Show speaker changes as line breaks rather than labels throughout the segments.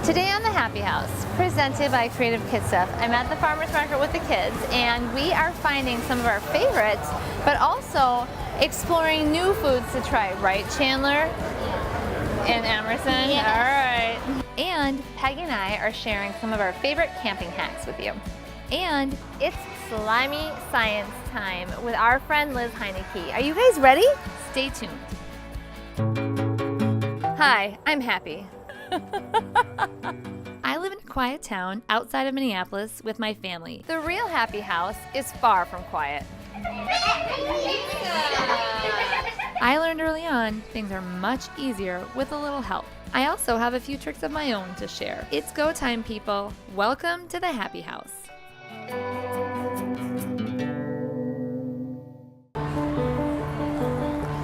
Today on the Happy House, presented by Creative Kid Stuff, I'm at the farmer's market with the kids, and we are finding some of our favorites, but also exploring new foods to try. Right, Chandler? And Emerson?
Yes.
All right. And Peggy and I are sharing some of our favorite camping hacks with you. And it's slimy science time with our friend Liz Heineke. Are you guys ready? Stay tuned. Hi, I'm Happy. I live in a quiet town outside of Minneapolis with my family. The real Happy House is far from quiet. I learned early on things are much easier with a little help. I also have a few tricks of my own to share. It's go time, people. Welcome to the Happy House.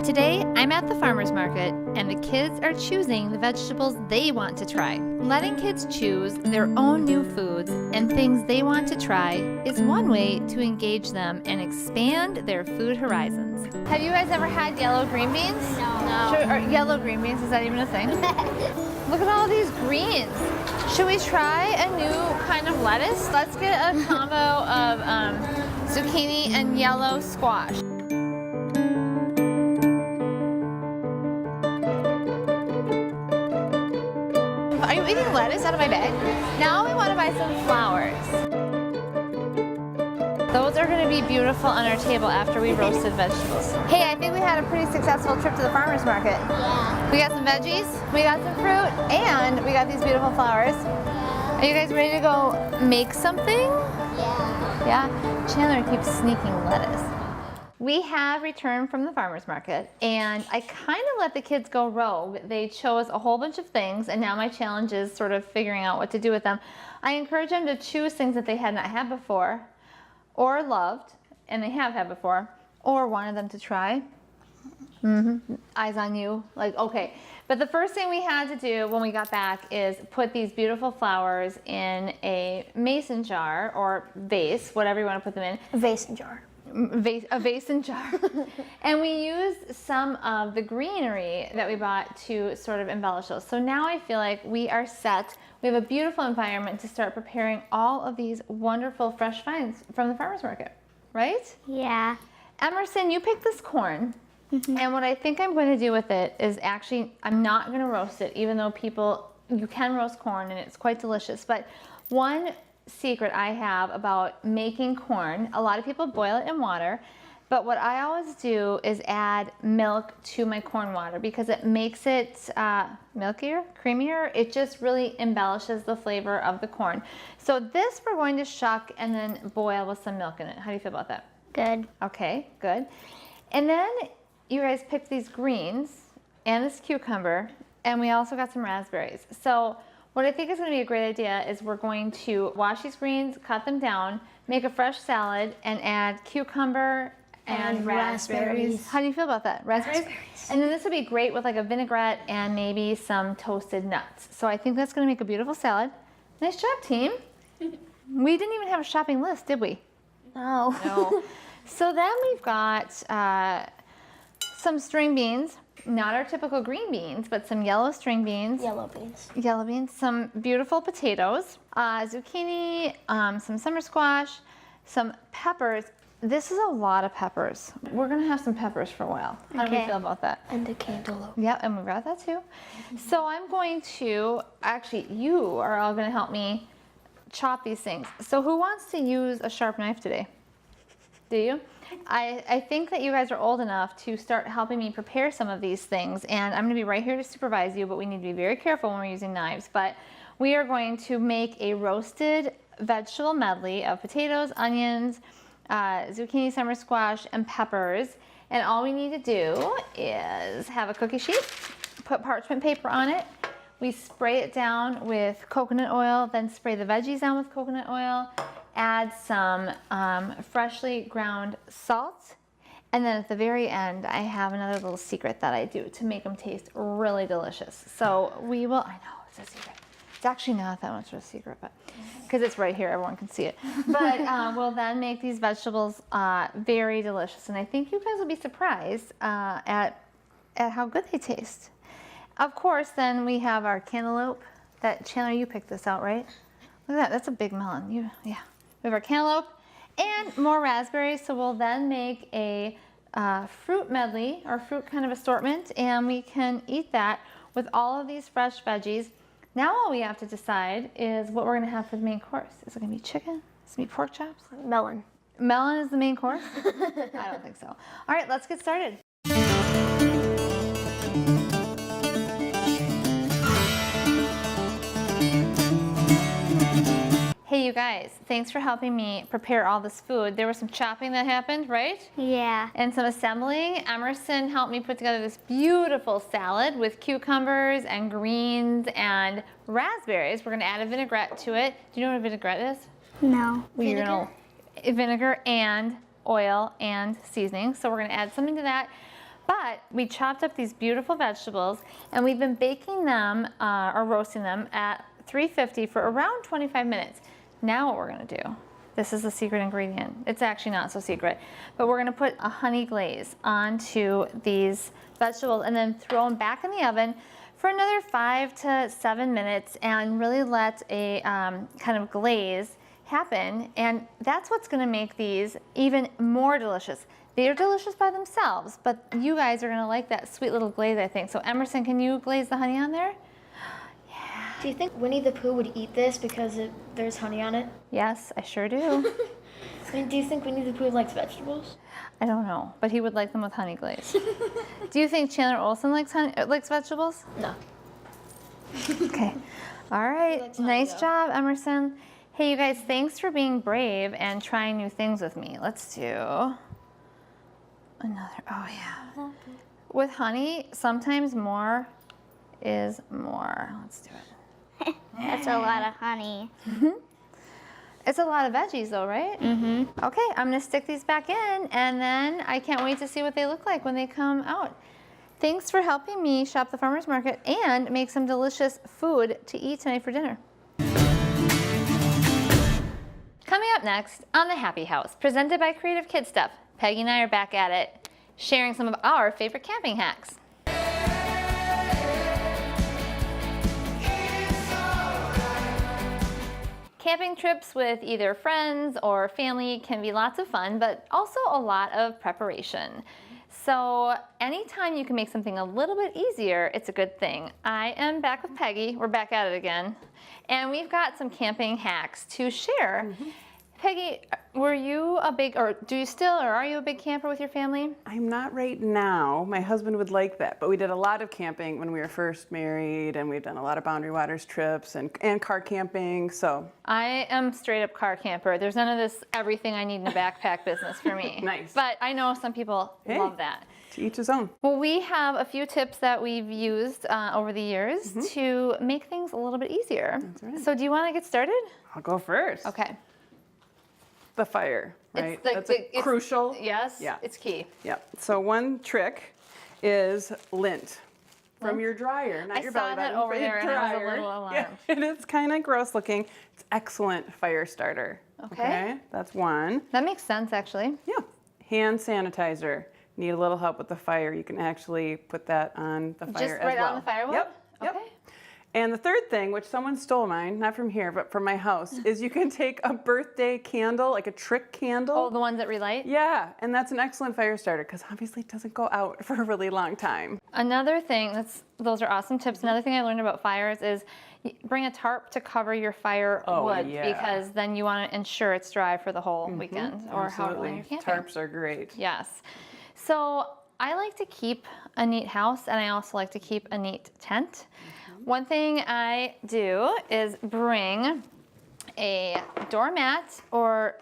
Today, I'm at the farmer's market, and the kids are choosing the vegetables they want to try. Letting kids choose their own new foods and things they want to try is one way to engage them and expand their food horizons. Have you guys ever had yellow green beans?
No.
Or yellow green beans, is that even a thing? Look at all these greens. Should we try a new kind of lettuce? Let's get a combo of zucchini and yellow squash. Are you eating lettuce out of my bag? Now we want to buy some flowers. Those are going to be beautiful on our table after we roasted vegetables. Hey, I think we had a pretty successful trip to the farmer's market.
Yeah.
We got some veggies, we got some fruit, and we got these beautiful flowers. Are you guys ready to go make something?
Yeah.
Yeah? Chandler keeps sneaking lettuce. We have returned from the farmer's market, and I kind of let the kids go rogue. They chose a whole bunch of things, and now my challenge is sort of figuring out what to do with them. I encourage them to choose things that they had not had before, or loved, and they have had before, or wanted them to try. Eyes on you, like, okay. But the first thing we had to do when we got back is put these beautiful flowers in a mason jar, or vase, whatever you want to put them in.
A vase and jar.
A vase and jar. And we used some of the greenery that we bought to sort of embellish those. So now I feel like we are set. We have a beautiful environment to start preparing all of these wonderful fresh finds from the farmer's market, right?
Yeah.
Emerson, you picked this corn. And what I think I'm going to do with it is actually, I'm not going to roast it, even though you can roast corn and it's quite delicious. But one secret I have about making corn, a lot of people boil it in water, but what I always do is add milk to my corn water because it makes it milkier, creamier. It just really embellishes the flavor of the corn. So this we're going to shuck and then boil with some milk in it. How do you feel about that?
Good.
Okay, good. And then you guys picked these greens and this cucumber, and we also got some raspberries. So what I think is going to be a great idea is we're going to wash these greens, cut them down, make a fresh salad, and add cucumber and raspberries. How do you feel about that? Raspberries? And then this would be great with like a vinaigrette and maybe some toasted nuts. So I think that's going to make a beautiful salad. Nice job, team. We didn't even have a shopping list, did we?
No.
No. So then we've got some string beans. Not our typical green beans, but some yellow string beans.
Yellow beans.
Yellow beans, some beautiful potatoes, zucchini, some summer squash, some peppers. This is a lot of peppers. We're gonna have some peppers for a while. How do we feel about that?
And a cantaloupe.
Yeah, and we got that too. So I'm going to, actually you are all gonna help me chop these things. So who wants to use a sharp knife today? Do you? I think that you guys are old enough to start helping me prepare some of these things, and I'm going to be right here to supervise you, but we need to be very careful when we're using knives. But we are going to make a roasted vegetable medley of potatoes, onions, zucchini, summer squash, and peppers. And all we need to do is have a cookie sheet, put parchment paper on it. We spray it down with coconut oil, then spray the veggies down with coconut oil. Add some freshly ground salt, and then at the very end I have another little secret that I do to make them taste really delicious. So we will, I know it's a secret, it's actually not that much of a secret, but because it's right here, everyone can see it. But we'll then make these vegetables very delicious, and I think you guys will be surprised at how good they taste. Of course, then we have our cantaloupe that Chandler, you picked this out, right? Look at that, that's a big melon. Yeah. We have our cantaloupe and more raspberries, so we'll then make a fruit medley or fruit kind of assortment, and we can eat that with all of these fresh veggies. Now all we have to decide is what we're gonna have for the main course. Is it gonna be chicken? Is it gonna be pork chops?
Melon.
Melon is the main course? I don't think so. All right, let's get started. Hey you guys, thanks for helping me prepare all this food. There was some chopping that happened, right?
Yeah.
And some assembling. Emerson helped me put together this beautiful salad with cucumbers and greens and raspberries. We're gonna add a vinaigrette to it. Do you know what a vinaigrette is?
No.
Vinegar and oil and seasoning. So we're gonna add something to that. But we chopped up these beautiful vegetables and we've been baking them or roasting them at 350 for around 25 minutes. Now what we're gonna do, this is the secret ingredient. It's actually not so secret, but we're gonna put a honey glaze onto these vegetables and then throw them back in the oven for another 5 to 7 minutes and really let a kind of glaze happen. And that's what's gonna make these even more delicious. They're delicious by themselves, but you guys are gonna like that sweet little glaze, I think. So Emerson, can you glaze the honey on there?
Do you think Winnie the Pooh would eat this because there's honey on it?
Yes, I sure do.
I mean, do you think Winnie the Pooh likes vegetables?
I don't know, but he would like them with honey glaze. Do you think Chandler Olsen likes vegetables?
No.
Okay. All right.
likes honey,
Nice
though.
job, Emerson. Hey, you guys, thanks for being brave and trying new things with me. Let's do another. Oh, yeah. With honey, sometimes more is more. Let's do it.
That's a lot of honey.
It's a lot of veggies though, right? Mm-hmm. Okay, I'm gonna stick these back in and then I can't wait to see what they look like when they come out. Thanks for helping me shop the farmer's market and make some delicious food to eat tonight for dinner. Coming up next on the Happy House, presented by Creative Kid Stuff, Peggy and I are back at it, sharing some of our favorite camping hacks. Camping trips with either friends or family can be lots of fun, but also a lot of preparation. So anytime you can make something a little bit easier, it's a good thing. I am back with Peggy. We're back at it again. And we've got some camping hacks to share. Peggy, were you a big, or do you still, or are you a big camper with your family?
I'm not right now. My husband would like that, but we did a lot of camping when we were first married, and we've done a lot of Boundary Waters trips and car camping, so.
I am straight up car camper. There's none of this everything I need in a backpack business for me.
Nice.
But I know some people
Hey.
love that.
To each his own.
Well, we have a few tips that we've used over the years to make things a little bit easier.
That's right.
So do you want to get started?
I'll go first.
Okay.
The fire, right?
It's
That's crucial.
Yes,
Yeah.
it's key.
Yeah. So one trick is lint from your dryer, not
I
your
saw
belly
that
button,
over
but your
there and I was a
dryer.
little alarmed.
Yeah, and it's kind of gross looking. It's excellent fire starter.
Okay.
That's one.
That makes sense, actually.
Yeah. Hand sanitizer. Need a little help with the fire, you can actually put that on the fire
Just
as
right
well.
on the firewood?
Yep. Yep.
Okay.
And the third thing, which someone stole mine, not from here, but from my house, is you can take a birthday candle, like a trick candle.
Oh, the ones that relight?
Yeah, and that's an excellent fire starter because obviously it doesn't go out for a really long time.
Another thing, those are awesome tips. Another thing I learned about fires is bring a tarp to cover your fire wood
yeah.
because then you want to ensure it's dry for the whole weekend or however long you're camping.
Tarps are great.
Yes. So I like to keep a neat house and I also like to keep a neat tent. One thing I do is bring a doormat or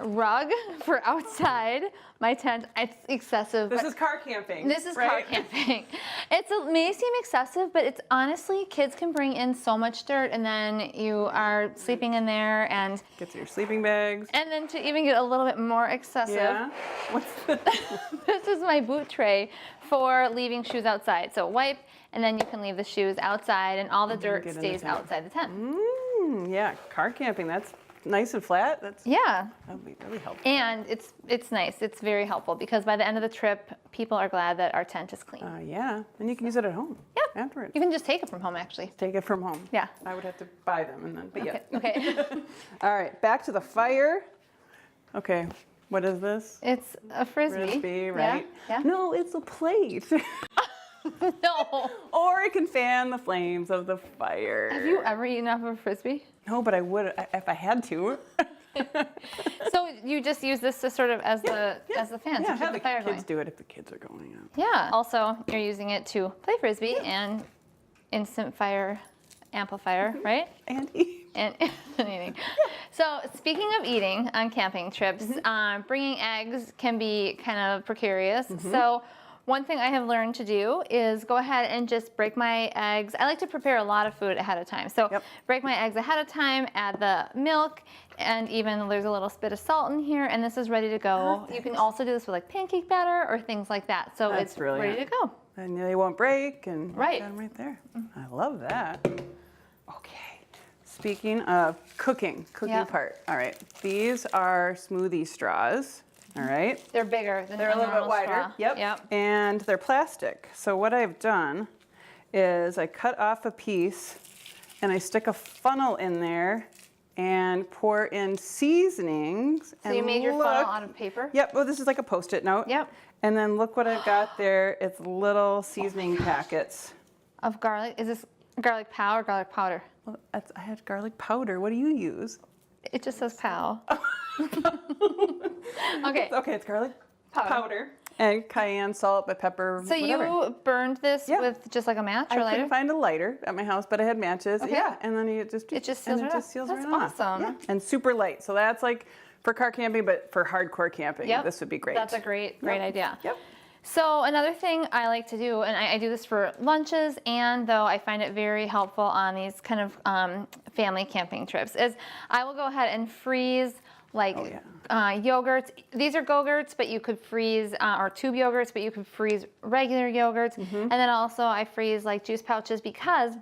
rug for outside my tent. It's excessive.
This
but
is car camping.
This is
right?
car camping. It may seem excessive, but it's honestly, kids can bring in so much dirt and then you are sleeping in there and
Get to your sleeping bags.
then to even get a little bit more excessive,
Yeah. What's the
this is my boot tray for leaving shoes outside. So wipe, and then you can leave the shoes outside and all the dirt
get in the
stays
tent.
outside the tent.
yeah, car camping. That's nice and flat, that
Yeah.
would be really helpful.
And it's nice. It's very helpful because by the end of the trip, people are glad that our tent is clean.
Yeah, and you can use it at home.
Yeah.
Afterwards.
You can just take it from home, actually.
Take it from home.
Yeah.
I would have to buy them and then, but yeah.
Okay.
All right, back to the fire. Okay, what is this?
It's a frisbee.
Frisbee, right?
Yeah.
No, it's a plate.
No.
Or it can fan the flames of the fire.
Have you ever eaten off of a frisbee?
No, but I would if I had to.
So you just use this to sort of as the fan to
Yeah,
keep
have
the
the
fire
kids
going.
do it if the kids are going out.
Yeah. Also, you're using it to play frisbee and instant fire amplifier, right?
And eat.
And eating. So speaking of eating on camping trips, bringing eggs can be kind of precarious. So one thing I have learned to do is go ahead and just break my eggs. I like to prepare a lot of food ahead of time. So break my eggs ahead of time, add the milk, and even there's a little bit of salt in here, and this is ready to go.
Perfect.
You can also do this with like pancake batter or things like that. So
That's
it's
brilliant.
ready to go.
And they won't break and
Right.
got them right there. I love that. Okay. Speaking of cooking
Yep.
part. All right. These are smoothie straws. All right.
They're bigger than
They're a little bit
normal
wider.
straw.
Yep. And they're plastic. So what I've done is I cut off a piece and I stick a funnel in there and pour in seasonings.
So you made your funnel out of paper?
Yep. Well, this is like a Post-it note.
Yep.
And then look what I've got there. It's little seasoning packets.
Of garlic? Is this garlic powder or garlic powder?
Well, I had garlic powder. What do you use?
It just says pow. Okay.
Okay, it's garlic
Powder.
powder and cayenne salt, but pepper,
So
whatever.
you burned this
Yeah.
with just like a match
I
or lighter?
couldn't find a lighter at my house, but I had matches.
Okay.
Yeah, and then
It just seals
and
right
it
off.
just seals
That's
right off.
awesome.
Yeah. And super light. So that's like for car camping, but for hardcore camping,
Yep.
this would be great.
That's a great idea.
Yep.
So another thing I like to do, and I do this for lunches, and though I find it very helpful on these kind of family camping trips, is I will go ahead and freeze like yogurts. These are Go-Gurts, but you could freeze, or tube yogurts, but you could freeze regular yogurts. And then also I freeze like juice pouches because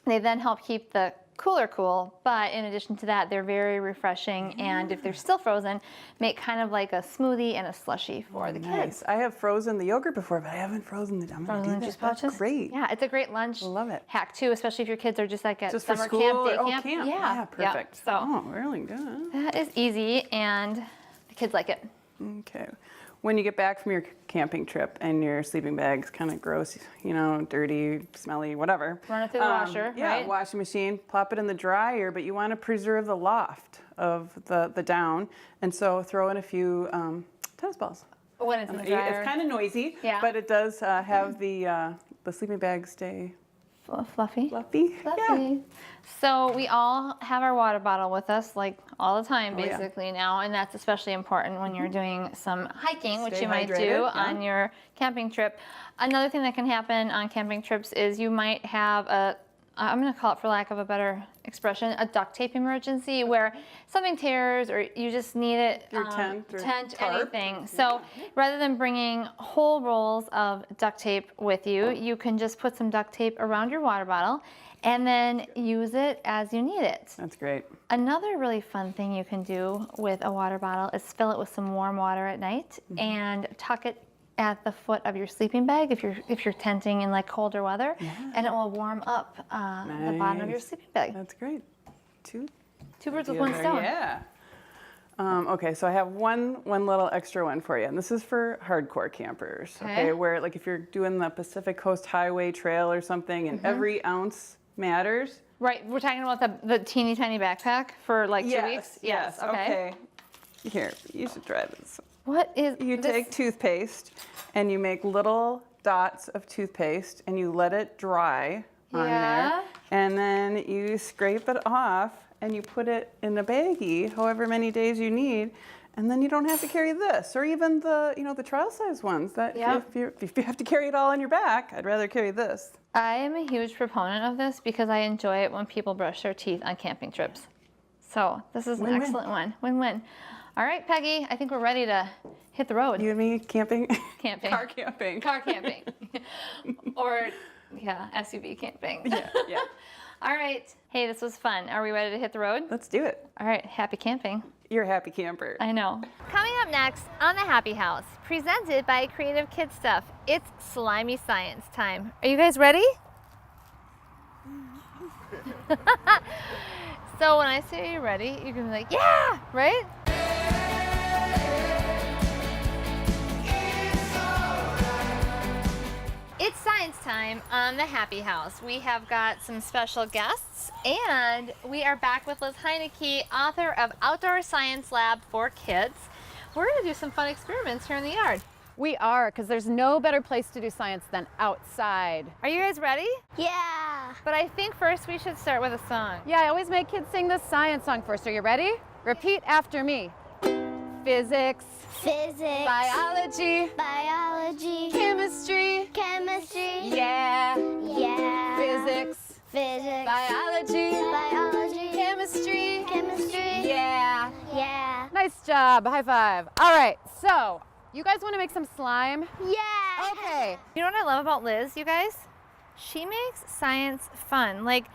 they then help keep the cooler cool, but in addition to that, they're very refreshing, and if they're still frozen, make kind of like a smoothie and a slushie for the kids.
Nice. I have frozen the yogurt before, but I haven't frozen the. I'm gonna do
Frozen
that.
juice
That's
pouches?
great.
Yeah, it's a great lunch
Love it.
hack too, especially if your kids are just like at
Just for
summer
school
camp, day
or
camp.
camp.
Yeah,
Perfect.
So
Oh, really good.
that is easy, and the kids like it.
Okay. When you get back from your camping trip and your sleeping bag's kind of gross, dirty, smelly, whatever.
Run it through the washer,
yeah,
right?
washing machine, plop it in the dryer, but you want to preserve the loft of the down, and so throw in a few tennis balls.
When it's in the dryer.
It's kind of noisy,
Yeah.
but it does have the sleeping bag stay
Fluffy.
fluffy. Yeah.
Fluffy. So we all have our water bottle with us, like all the time,
Oh, yeah.
basically now, and that's especially important when you're doing some hiking, which
Stay
you might
hydrated,
do
yeah.
on your camping trip. Another thing that can happen on camping trips is you might have I'm going to call it, for lack of a better expression, a duct tape emergency where something tears or you just need it.
Your tent or tarp.
Anything. So rather than bringing whole rolls of duct tape with you, you can just put some duct tape around your water bottle and then use it as you need it.
That's great.
Another really fun thing you can do with a water bottle is fill it with some warm water at night and tuck it at the foot of your sleeping bag if you're tenting in like colder weather, and it will warm up the bottom of your
Nice.
sleeping bag.
That's great. Two
Birds with
ideas
one
there.
stone.
Yeah. Okay, so I have one little extra one for you, and this is for hardcore campers.
Okay.
Where like if you're doing the Pacific Coast Highway Trail or something, and every ounce matters.
Right, we're talking about the teeny tiny backpack for like 2 weeks.
Yes. Okay. Here, you should try this.
What is
You
this?
take toothpaste, and you make little dots of toothpaste, and you let it dry on
Yeah.
there, and then you scrape it off, and you put it in a baggie, however many days you need, and then you don't have to carry this, or even the trial size ones. That
Yep.
if you have to carry it all on your back, I'd rather carry this.
I am a huge proponent of this because I enjoy it when people brush their teeth on camping trips. So this is an
Win-win.
excellent one. Win-win. All right, Peggy, I think we're ready to hit the road.
You and me camping.
Camping.
Car camping.
Car camping. Or, yeah, SUV camping.
Yeah.
All right. Hey, this was fun. Are we ready to hit the road?
Let's do it.
All right. Happy camping.
You're a happy camper.
I know. Coming up next on the Happy House, presented by Creative Kid Stuff, it's slimy science time. Are you guys ready? So when I say you're ready, you're gonna be like, yeah, right? It's science time on the Happy House. We have got some special guests, and we are back with Liz Heineke, author of Outdoor Science Lab for Kids. We're gonna do some fun experiments here in the yard.
We are, because there's no better place to do science than outside.
Are you guys ready?
Yeah.
But I think first we should start with a song.
Yeah, I always make kids sing the science song first. Are you ready? Repeat after me. Physics,
Physics.
biology,
Biology.
chemistry,
Chemistry.
yeah,
Yeah.
physics,
Physics.
biology,
Biology.
chemistry,
Chemistry.
yeah.
Yeah.
Nice job, high five. All right, so you guys want to make some slime?
Yeah.
Okay.
You know what I love about Liz, you guys? She makes science fun. Like,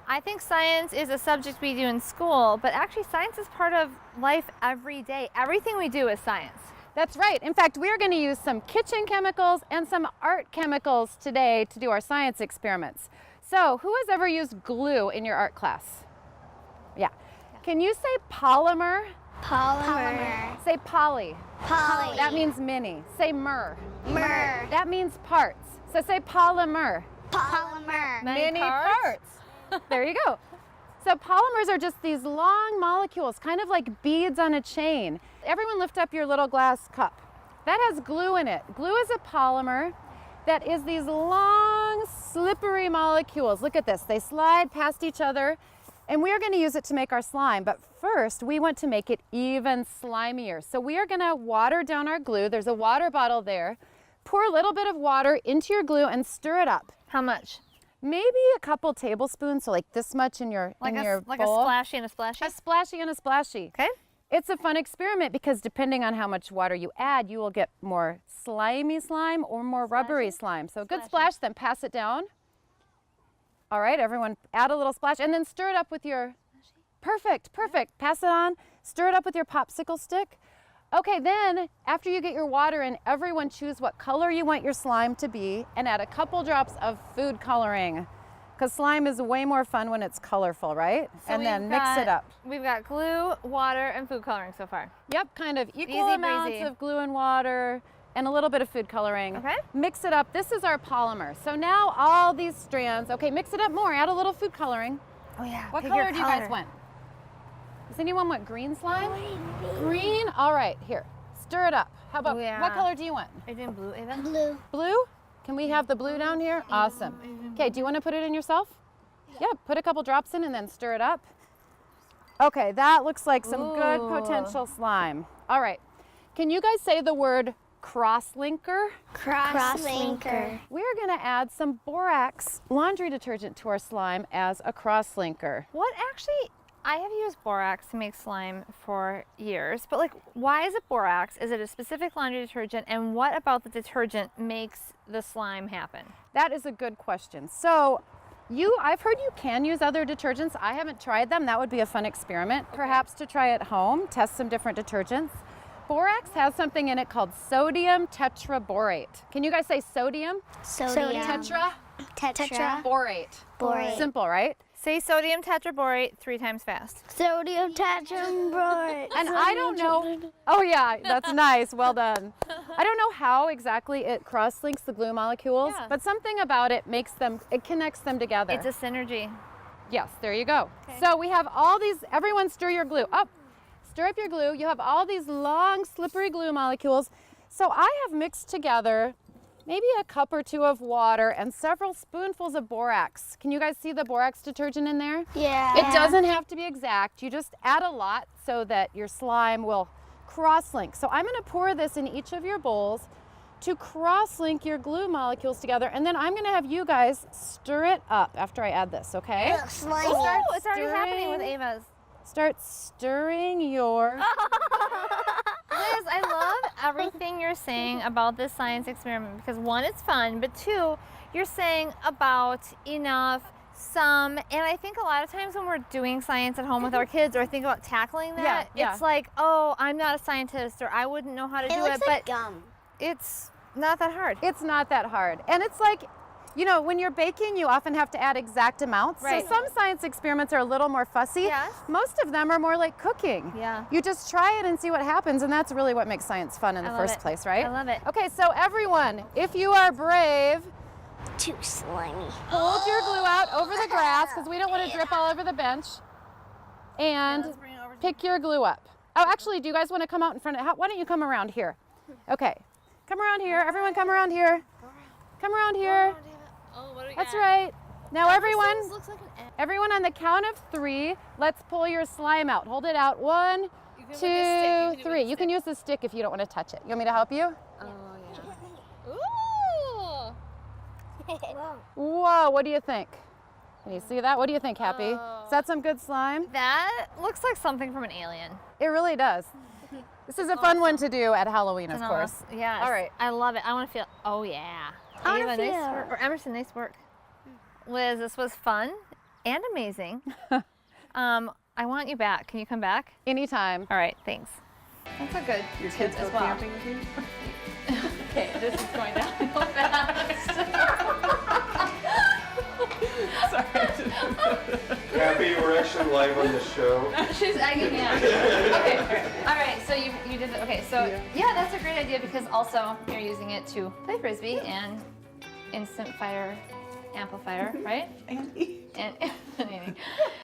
I think science is a subject we do in school, but actually science is part of life every day. Everything we do is science.
That's right. In fact, we are going to use some kitchen chemicals and some art chemicals today to do our science experiments. So, who has ever used glue in your art class? Yeah. Can you say polymer?
Polymer.
Say poly.
Poly.
That means mini. Say mer.
Mer.
That means parts. So say polymer.
Polymer.
Many parts.
There you go. So polymers are just these long molecules, kind of like beads on a chain. Everyone lift up your little glass cup. That has glue in it. Glue is a polymer that is these long, slippery molecules. Look at this. They slide past each other, and we are going to use it to make our slime. But first, we want to make it even slimier. So we are going to water down our glue. There's a water bottle there. Pour a little bit of water into your glue and stir it up.
How much?
Maybe a couple tablespoons, so like this much in your
Like
your
a
bowl.
splashy and a splashy?
A splashy and a splashy.
Okay.
It's a fun experiment because depending on how much water you add, you will get more slimy slime or more rubbery slime. So a good splash, then pass it down. All right, everyone add a little splash and then stir it up with your, perfect. Pass it on, stir it up with your popsicle stick. Okay, then after you get your water in, everyone choose what color you want your slime to be and add a couple drops of food coloring. Because slime is way more fun when it's colorful, right?
So
and then
we've
mix it
got-
up.
We've got glue, water, and food coloring so far.
Yep, kind of equal
Easy
amounts
breezy.
of glue and water and a little bit of food coloring.
Okay.
Mix it up. This is our polymer. So now all these strands, okay, mix it up more. Add a little food coloring.
Oh yeah.
What
pick your
color do you guys
color.
want? Does anyone want green slime? Green? All right, here. Stir it up. How about,
Oh, yeah.
what color do you want?
Are you doing blue, Ava?
Blue.
Blue? Can we have the blue down here? Awesome. Okay, do you want to put it in yourself? Yeah, put a couple drops in and then stir it up. Okay, that looks like some good
Ooh.
potential slime. All right, can you guys say the word crosslinker?
Crosslinker.
We're gonna add some borax laundry detergent to our slime as a crosslinker.
What actually, I have used borax to make slime for years, but like, why is it borax? Is it a specific laundry detergent? And what about the detergent makes the slime happen?
That is a good question. So, I've heard you can use other detergents. I haven't tried them. That would be a fun experiment, perhaps to try at home, test some different detergents. Borax has something in it called sodium tetraborate. Can you guys say sodium?
Sodium.
Tetra? Borate.
Borate.
Simple, right?
Say sodium tetraborate 3 times fast.
Sodium tetraborate.
And I don't know. Oh yeah, that's nice. Well done. I don't know how exactly it cross-links the glue molecules,
Yeah.
but something about it it connects them together.
It's a synergy.
Yes, there you go.
Okay.
So we have all these, everyone stir your glue up. Stir up your glue. You have all these long, slippery glue molecules. So I have mixed together maybe a cup or 2 of water and several spoonfuls of borax. Can you guys see the borax detergent in there?
Yeah.
It doesn't have to be exact. You just add a lot so that your slime will cross-link. So I'm gonna pour this in each of your bowls to cross-link your glue molecules together, and then I'm gonna have you guys stir it up after I add this, okay?
Slimy.
Oh, it's already happening with
stirring.
Ava's.
Start stirring your...
Liz, I love everything you're saying about this science experiment because 1, it's fun, but 2, you're saying about enough some, and I think a lot of times when we're doing science at home with our kids or think about tackling that,
Yeah,
it's like, oh, I'm not a scientist or I wouldn't know how to do it,
looks like
but
gum.
it's not that hard.
It's not that hard. And it's like, you know, when you're baking, you often have to add exact amounts.
Right.
So some science experiments are a little more fussy.
Yes.
Most of them are more like cooking.
Yeah.
You just try it and see what happens, and that's really what makes science fun in the
love
first
it.
place, right?
I love it.
Okay, so everyone, if you are brave,
Too slimy.
hold your glue out over the grass, because we don't want to drip all over the bench, and pick your glue up. Oh, actually, do you guys want to come out in front of, why don't you come around here? Okay, come around here. Everyone come around here. Come around here.
Oh, what do we
That's right. Now everyone on the count of 3, let's pull your slime out. Hold it out. 1, 2, 3. You can use the stick if you don't want to touch it. You want me to help you? Whoa, what do you think? Can you see that? What do you think, Happy? Is that some good slime?
That looks like something from an alien.
It really does. This is a fun one to do at Halloween, of course.
Yeah.
All right.
I love it. I want to feel. Oh yeah.
I wanna
Ava, nice
feel.
work. Or Emerson, nice work. Liz, this was fun and amazing. I want you back. Can you come back?
Anytime.
All right. Thanks. That's a good
Your
tip
kids
as
go
well.
camping with you?
Okay, this is going downhill fast.
Happy, we're actually live on the show.
She's egging me on. Okay. All right. So you did it. Okay. So yeah, that's a great idea because also you're using it to play frisbee and instant fire amplifier, right?
And eat.
And eating.